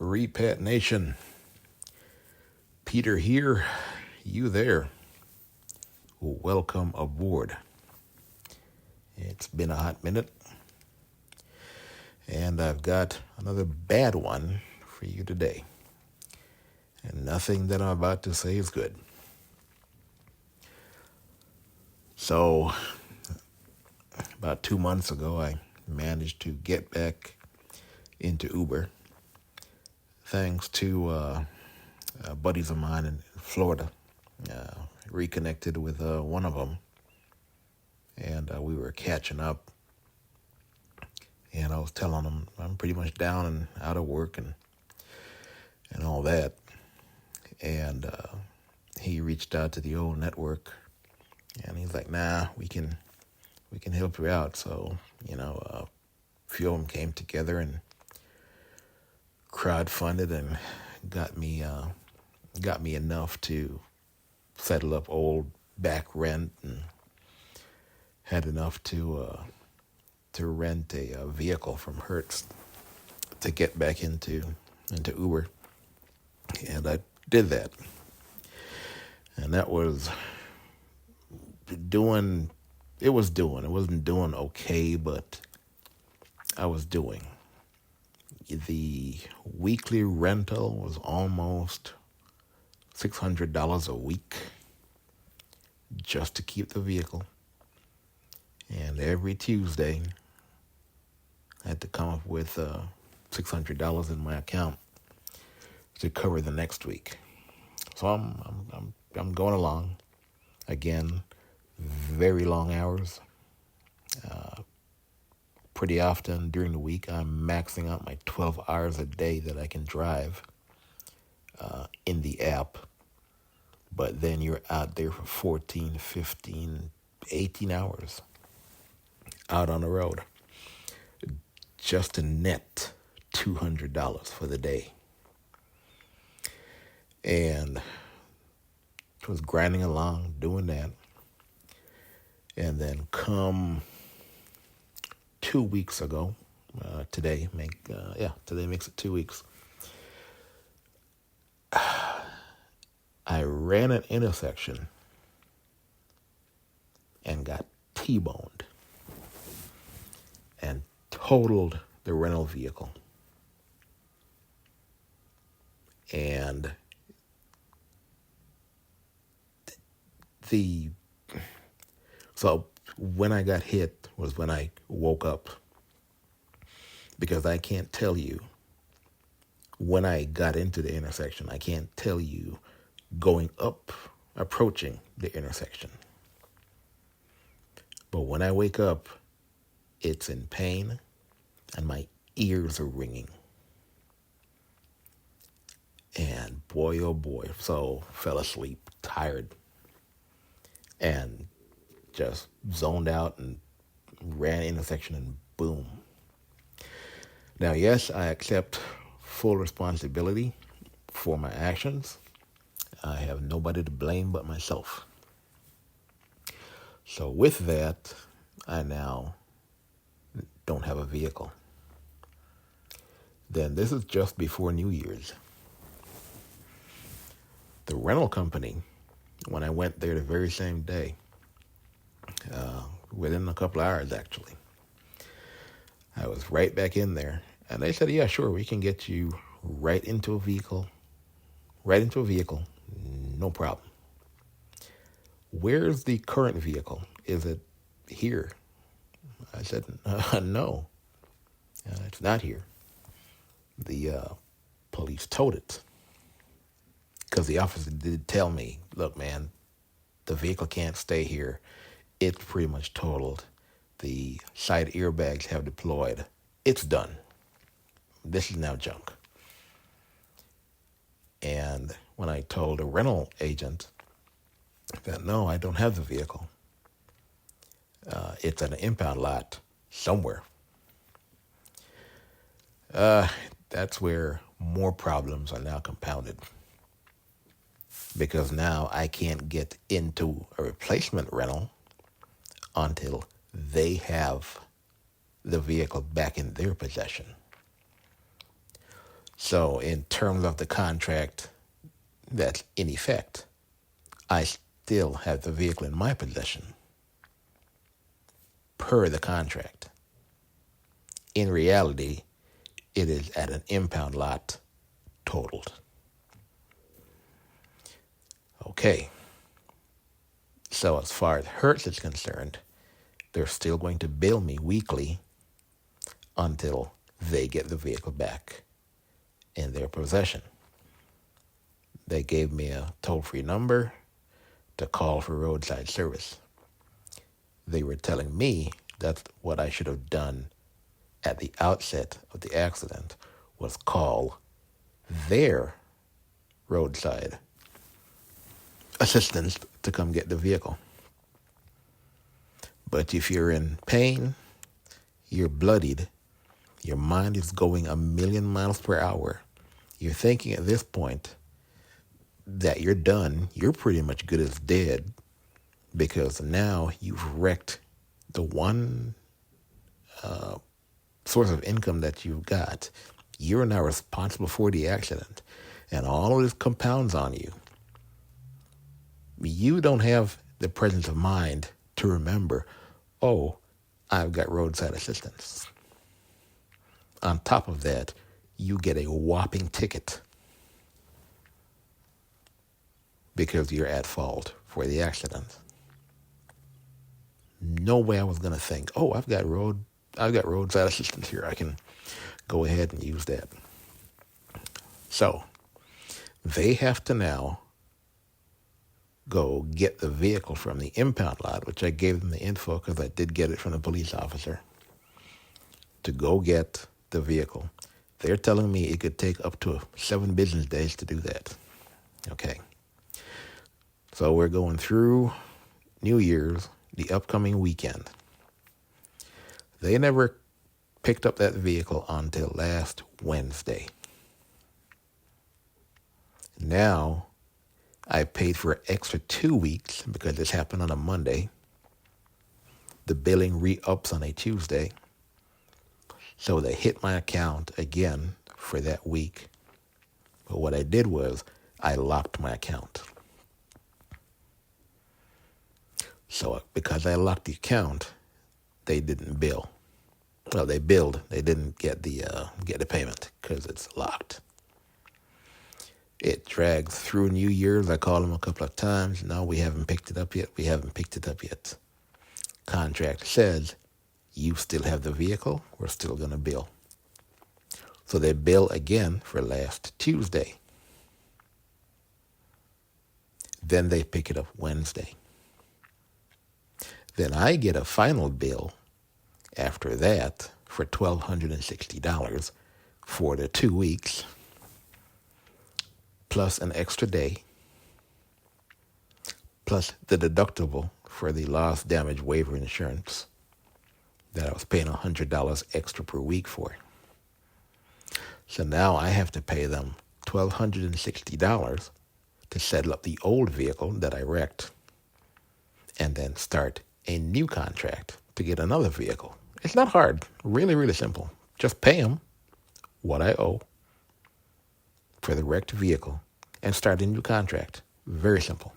Repat Nation, Peter here, you there. Welcome aboard. It's been a hot minute, and I've got another bad one for you today. And nothing that I'm about to say is good. So, about 2 months ago, I managed to get back into Uber thanks to buddies of mine in Florida. Reconnected with one of them, and we were catching up. And I was telling him I'm pretty much down and out of work and all that. And he reached out to the old network, and he's like, "Nah, we can help you out." So a few of them came together and crowdfunded and got me enough to settle up old back rent, and had enough to rent a vehicle from Hertz to get back into Uber. And I did that. And that was doing, it wasn't doing okay, but I was doing. The weekly rental was almost $600 a week just to keep the vehicle. And every Tuesday, I had to come up with $600 in my account to cover the next week. So I'm going along. Again, very long hours. Pretty often during the week, I'm maxing out my 12 hours a day that I can drive in the app. But then you're out there for 14, 15, 18 hours out on the road just to net $200 for the day. And was grinding along, doing that. And then come 2 weeks ago, today makes it 2 weeks. I ran an intersection and got T-boned and totaled the rental vehicle. And so when I got hit was when I woke up, because I can't tell you when I got into the intersection. I can't tell you approaching the intersection. But when I wake up, it's in pain and my ears are ringing. And boy, oh boy, so fell asleep, tired, and just zoned out and ran intersection, and boom. Now, yes, I accept full responsibility for my actions. I have nobody to blame but myself. So with that, I now don't have a vehicle. Then this is just before New Year's. The rental company, when I went there the very same day, within a couple of hours actually, I was right back in there. And they said, "Yeah, sure, we can get you right into a vehicle, no problem." "Where's the current vehicle? Is it here?" I said, "No, it's not here. The police towed it." Because the officer did tell me, "Look, man, the vehicle can't stay here. It's pretty much totaled. The side airbags have deployed. It's done. This is now junk." And when I told a rental agent that, "No, I don't have the vehicle. It's at an impound lot somewhere," that's where more problems are now compounded. Because now I can't get into a replacement rental until they have the vehicle back in their possession. So in terms of the contract that's in effect, I still have the vehicle in my possession per the contract. In reality, it is at an impound lot totaled. Okay, so as far as Hertz is concerned, they're still going to bill me weekly until they get the vehicle back in their possession. They gave me a toll-free number to call for roadside service. They were telling me that's what I should have done at the outset of the accident, was call their roadside assistance to come get the vehicle. But if you're in pain, you're bloodied, your mind is going 1,000,000 miles per hour, you're thinking at this point that you're done, you're pretty much good as dead, because now you've wrecked the one source of income that you've got. You're now responsible for the accident, and all of this compounds on you. You don't have the presence of mind to remember, oh, I've got roadside assistance. On top of that, you get a whopping ticket because you're at fault for the accident. No way I was going to think, oh, I've got roadside assistance here. I can go ahead and use that. So they have to now go get the vehicle from the impound lot, which I gave them the info because I did get it from the police officer, to go get the vehicle. They're telling me it could take up to 7 business days to do that. Okay. So we're going through New Year's, the upcoming weekend. They never picked up that vehicle until last Wednesday. Now, I paid for an extra 2 weeks because this happened on a Monday. The billing re-ups on a Tuesday. So they hit my account again for that week. But what I did was I locked my account. So because I locked the account, they didn't bill. Well, they billed. They didn't get the payment because it's locked. It dragged through New Year's. I called them a couple of times. No, we haven't picked it up yet. Contract says you still have the vehicle. We're still going to bill. So they bill again for last Tuesday. Then they pick it up Wednesday. Then I get a final bill after that for $1,260 for the 2 weeks, plus an extra day, plus the deductible for the loss damage waiver insurance that I was paying $100 extra per week for. So now I have to pay them $1,260 to settle up the old vehicle that I wrecked and then start a new contract to get another vehicle. It's not hard. Really, really simple. Just pay them what I owe for the wrecked vehicle and start a new contract. Very simple.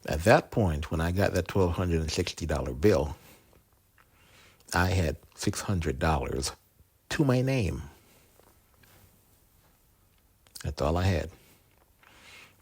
At that point, when I got that $1,260 bill, I had $600 to my name. That's all I had.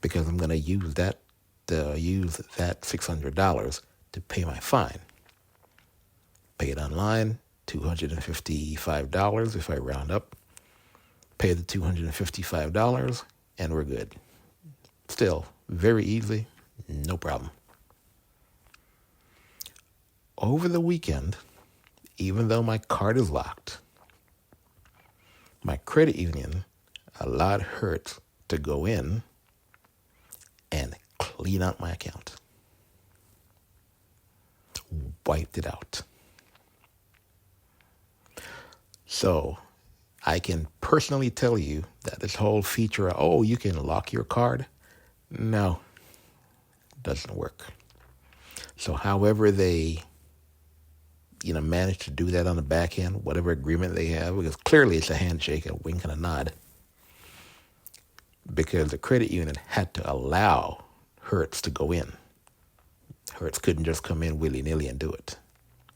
Because I'm going to use that $600 to pay my fine. Pay it online, $255 if I round up. Pay the $255 and we're good. Still, very easy, no problem. Over the weekend, even though my card is locked, my credit union allowed Hertz to go in and clean out my account. Wiped it out. So I can personally tell you that this whole feature, you can lock your card, no, doesn't work. So however they manage to do that on the back end, whatever agreement they have, because clearly it's a handshake, a wink and a nod, because the credit union had to allow Hertz to go in. Hertz couldn't just come in willy-nilly and do it.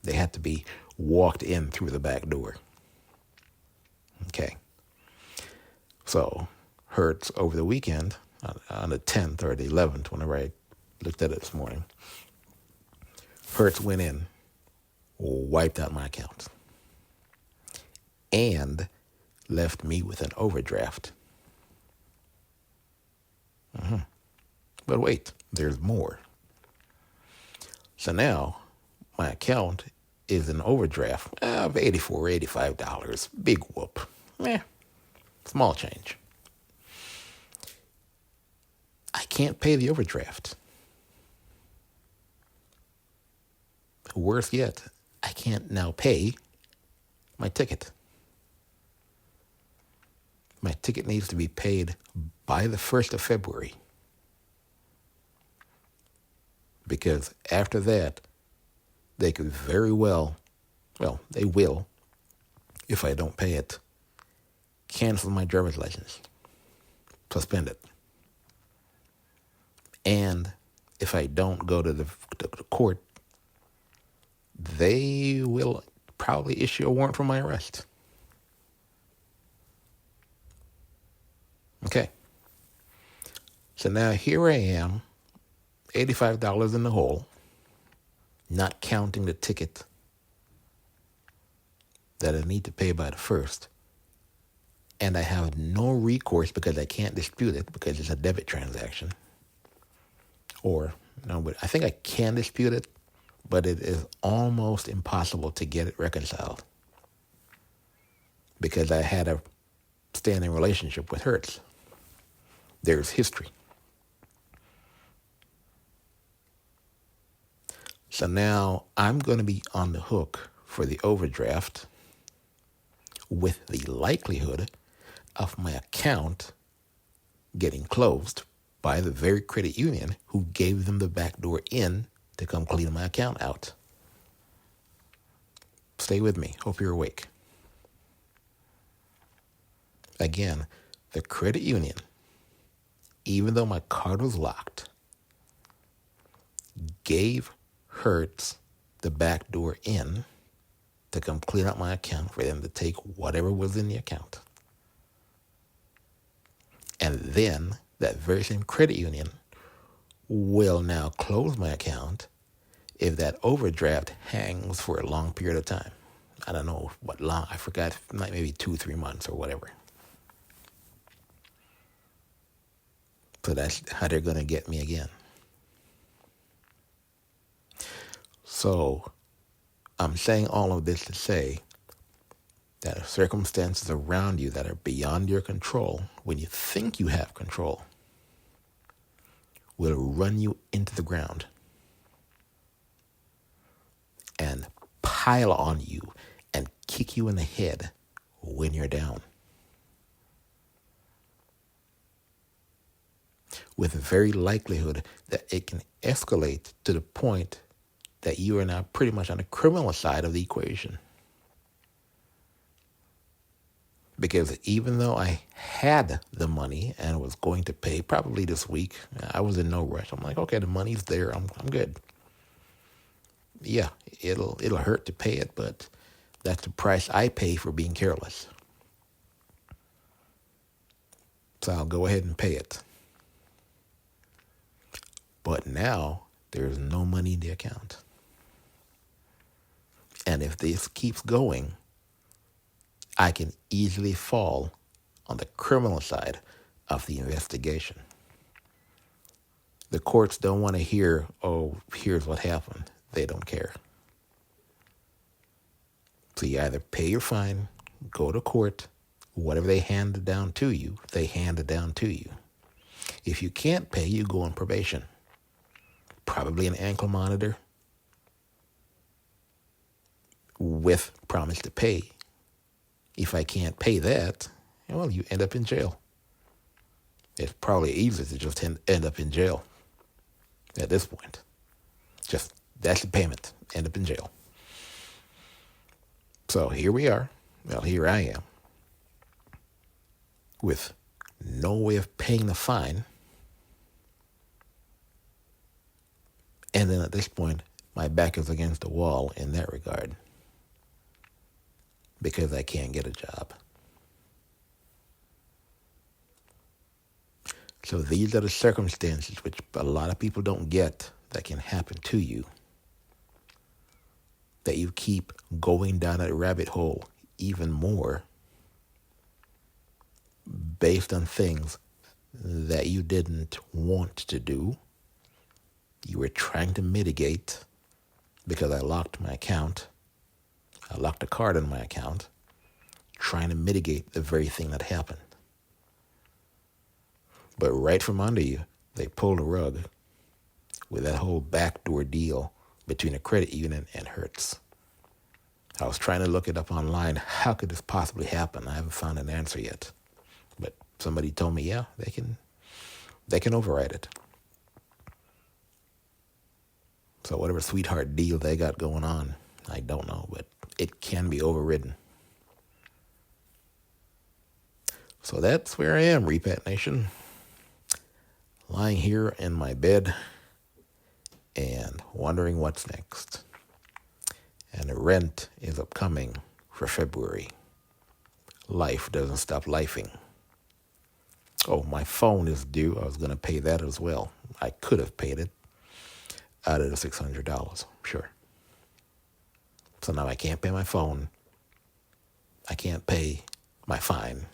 They had to be walked in through the back door. Okay. So Hertz over the weekend, on the 10th or the 11th, whenever I looked at it this morning, Hertz went in, wiped out my account, and left me with an overdraft. But wait, there's more. So now my account is an overdraft of $84, $85. Big whoop. Small change. I can't pay the overdraft. Worse yet, I can't now pay my ticket. My ticket needs to be paid by the 1st of February. Because after that, they could very well, they will, if I don't pay it, cancel my driver's license, suspend it. And if I don't go to the court, they will probably issue a warrant for my arrest. Okay. So now here I am, $85 in the hole, not counting the ticket that I need to pay by the 1st. And I have no recourse because I can't dispute it because it's a debit transaction. Or, no, but I think I can dispute it, but it is almost impossible to get it reconciled because I had a standing relationship with Hertz. There's history. So now I'm going to be on the hook for the overdraft with the likelihood of my account getting closed by the very credit union who gave them the back door in to come clean my account out. Stay with me. Hope you're awake. Again, the credit union, even though my card was locked, gave Hertz the back door in to come clean out my account for them to take whatever was in the account. And then that very same credit union will now close my account if that overdraft hangs for a long period of time. I don't know what long, I forgot, like maybe 2-3 months or whatever. So that's how they're going to get me again. So I'm saying all of this to say that circumstances around you that are beyond your control, when you think you have control, will run you into the ground and pile on you and kick you in the head when you're down. With a very likelihood that it can escalate to the point that you are now pretty much on the criminal side of the equation. Because even though I had the money and was going to pay probably this week, I was in no rush. I'm like, okay, the money's there. I'm good. Yeah, it'll hurt to pay it, but that's the price I pay for being careless. So I'll go ahead and pay it. But now there's no money in the account. And if this keeps going, I can easily fall on the criminal side of the investigation. The courts don't want to hear, oh, here's what happened. They don't care. So you either pay your fine, go to court, whatever they hand down to you, they hand it down to you. If you can't pay, you go on probation. Probably an ankle monitor with promise to pay. If I can't pay that, well, you end up in jail. It's probably easier to just end up in jail at this point. Just, that's the payment. End up in jail. So here we are. Well, here I am with no way of paying the fine. And then at this point, my back is against the wall in that regard because I can't get a job. So these are the circumstances which a lot of people don't get that can happen to you, that you keep going down that rabbit hole even more based on things that you didn't want to do. You were trying to mitigate because I locked my account. I locked a card on my account, trying to mitigate the very thing that happened. But right from under you, they pulled a rug with that whole backdoor deal between a credit union and Hertz. I was trying to look it up online. How could this possibly happen? I haven't found an answer yet. But somebody told me, yeah, they can override it. So whatever sweetheart deal they got going on, I don't know, but it can be overridden. So that's where I am, Repat Nation. Lying here in my bed and wondering what's next. And the rent is upcoming for February. Life doesn't stop lifing. Oh, my phone is due. I was going to pay that as well. I could have paid it out of the $600, sure. So now I can't pay my phone. I can't pay my fine.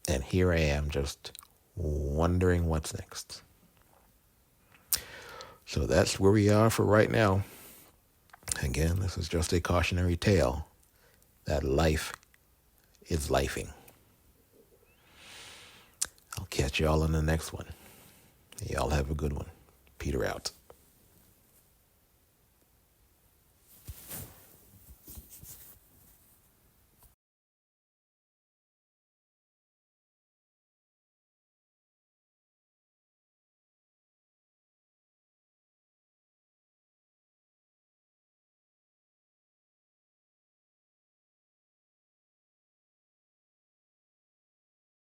And here I am just wondering what's next. So that's where we are for right now. Again, this is just a cautionary tale that life is lifing. I'll catch y'all in the next one. Y'all have a good one. Peter out.